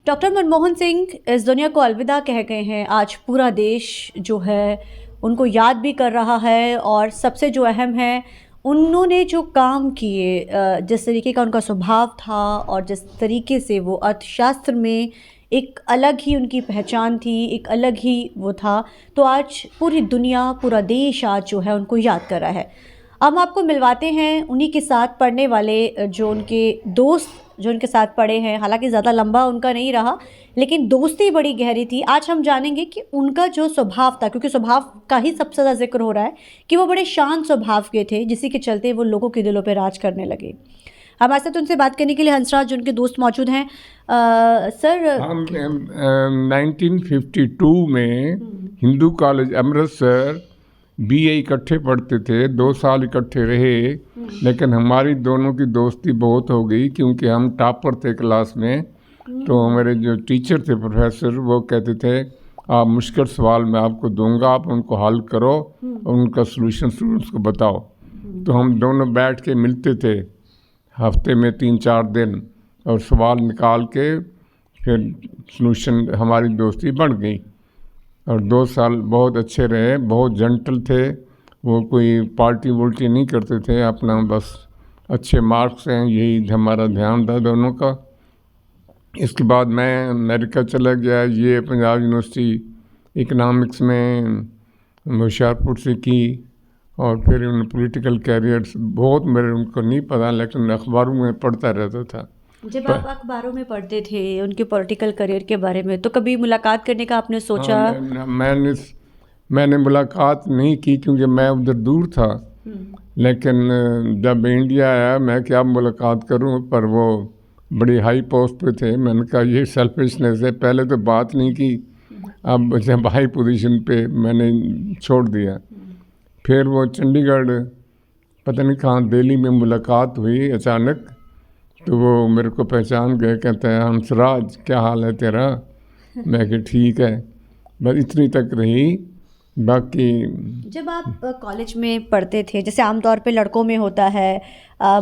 Doctor Manmohan Singh इस दुनिया को अलविदा कह गए हैं। आज पूरा देश जो है उनको याद भी कर रहा है और सबसे जो अहम है उन्होंने जो काम किए, जिस तरीके का उनका स्वभाव था और जिस तरीके से वो अर्थशास्त्र में एक अलग ही उनकी पहचान थी, एक अलग ही वो था, तो आज पूरी दुनिया, पूरा देश आज जो है उनको याद कर रहा है। अब हम आपको मिलवाते हैं उन्हीं के साथ पढ़ने वाले जो उनके दोस्त जो उनके साथ पढ़े हैं। हालांकि ज़्यादा लंबा उनका नहीं रहा, लेकिन दोस्ती बड़ी गहरी थी। आज हम जानेंगे कि उनका जो स्वभाव था, क्योंकि स्वभाव का ही सबसे ज़्यादा जिक्र हो रहा है कि वो बड़े शांत स्वभाव के थे, जिसी के चलते वो लोगों के दिलों पर राज करने लगे। हमारे साथ उनसे बात करने के लिए हंसराज जो उनके दोस्त मौजूद हैं। सर, हम 1952 में हिंदू कॉलेज अमृतसर बीए इकट्ठे पढ़ते थे, 2 साल इकट्ठे रहे। लेकिन हमारी दोनों की दोस्ती बहुत हो गई क्योंकि हम टॉपर थे क्लास में। तो हमारे जो टीचर थे, प्रोफेसर, वो कहते थे आप मुश्किल सवाल मैं आपको दूंगा, आप उनको हल करो और उनका सलूशन स्टूडेंट्स को बताओ। तो हम दोनों बैठ के मिलते थे हफ्ते में 3-4 दिन और सवाल निकाल के फिर सलूशन, हमारी दोस्ती बढ़ गई। और 2 साल बहुत अच्छे रहे, बहुत जेंटल थे वो, कोई पार्टी वोल्टी नहीं करते थे, अपना बस अच्छे मार्क्स हैं यही हमारा ध्यान था दोनों का। इसके बाद मैं अमेरिका चला गया, ये पंजाब यूनिवर्सिटी इकनॉमिक्स में होशियारपुर से की और फिर उन पॉलिटिकल कैरियर्स बहुत मेरे उनको नहीं पता, लेकिन अखबारों में पढ़ता रहता था। जब आप अखबारों में पढ़ते थे उनके पॉलिटिकल करियर के बारे में, तो कभी मुलाकात करने का आपने सोचा? हाँ, मैंने मुलाकात नहीं की क्योंकि मैं उधर दूर था। लेकिन जब इंडिया आया मैं क्या मुलाकात करूं, पर वो बड़ी हाई पोस्ट पे थे। मैंने कहा ये सेल्फिशनेस है, पहले तो बात नहीं की, अब जब हाई पोजीशन पे मैंने छोड़ दिया। फिर वो चंडीगढ़ पता नहीं कहाँ दिल्ली में मुलाकात हुई अचानक, तो वो मेरे को पहचान गए, कहते हैं हंसराज क्या हाल है तेरा? मैं कि ठीक है, बस इतनी तक रही। बाकी जब आप कॉलेज में पढ़ते थे, जैसे आमतौर पे लड़कों में होता है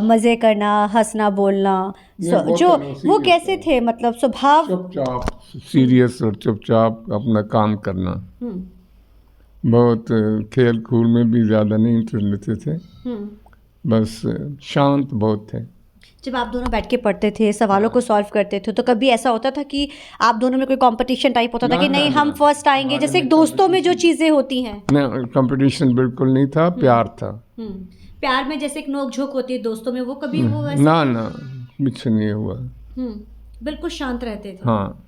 मज़े करना, हंसना, बोलना, जो वो कैसे थे, मतलब स्वभाव? चुपचाप, सीरियस और चुपचाप अपना काम करना। बहुत खेल कूद में भी ज़्यादा नहीं इंटरेस्ट लेते थे, बस शांत बहुत थे। जब आप दोनों बैठ के पढ़ते थे, सवालों को सॉल्व करते थे, तो कभी ऐसा होता था कि आप दोनों में कोई कंपटीशन टाइप होता था कि नहीं हम फर्स्ट आएंगे, जैसे दोस्तों में जो चीज़ें होती हैं? नहीं, कंपटीशन बिल्कुल नहीं था, प्यार था। प्यार में जैसे एक नोक झोंक होती है, दोस्तों में वो कभी वो वैसे? ना कुछ नहीं हुआ। बिल्कुल शांत रहते थे। हाँ।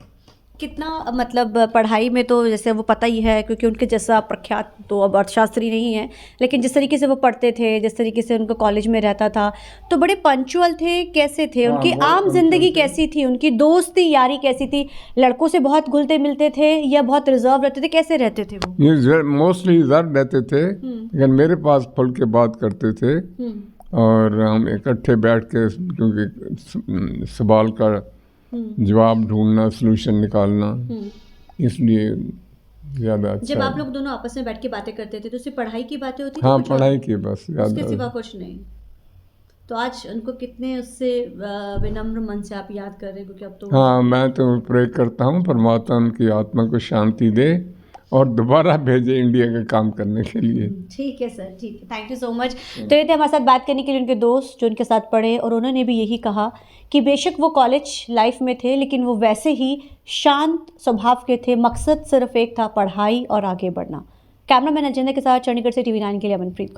कितना, मतलब पढ़ाई में तो जैसे वो पता ही है, क्योंकि उनके जैसा प्रख्यात तो अब अर्थशास्त्री नहीं है, लेकिन जिस तरीके से वो पढ़ते थे, जिस तरीके से उनको कॉलेज में रहता था, तो बड़े पंचुअल थे। कैसे थे उनकी आम जिंदगी, कैसी थी उनकी दोस्ती यारी, कैसी थी? लड़कों से बहुत घुलते मिलते थे या बहुत रिजर्व रहते थे? कैसे रहते थे वो? ये मोस्टली रिजर्व रहते थे, लेकिन मेरे पास खुल के बात करते थे और हम इकट्ठे बैठ के, क्योंकि सवाल का जवाब ढूंढना, सलूशन निकालना, इसलिए ज़्यादा अच्छा। जब आप लोग दोनों आपस में बैठ के बातें करते थे तो सिर्फ पढ़ाई की बातें होती थी? हाँ, पढ़ाई की बस, उसके सिवा कुछ नहीं। तो आज उनको कितने उससे विनम्र मन से आप याद कर रहे हैं, क्योंकि अब तो हाँ, मैं तो प्रे करता हूँ परमात्मा उनकी आत्मा को शांति दे और दोबारा भेजे इंडिया का काम करने के लिए। ठीक है सर, ठीक है, थैंक यू सो मच। तो ये थे हमारे साथ बात करने के लिए उनके दोस्त जो उनके साथ पढ़े, और उन्होंने भी यही कहा कि बेशक वो कॉलेज लाइफ में थे, लेकिन वो वैसे ही शांत स्वभाव के थे। मकसद सिर्फ एक था, पढ़ाई और आगे बढ़ना। कैमरामैन अजेंडा के साथ चंडीगढ़ से TV9 के लिए अमनप्रीत कौर।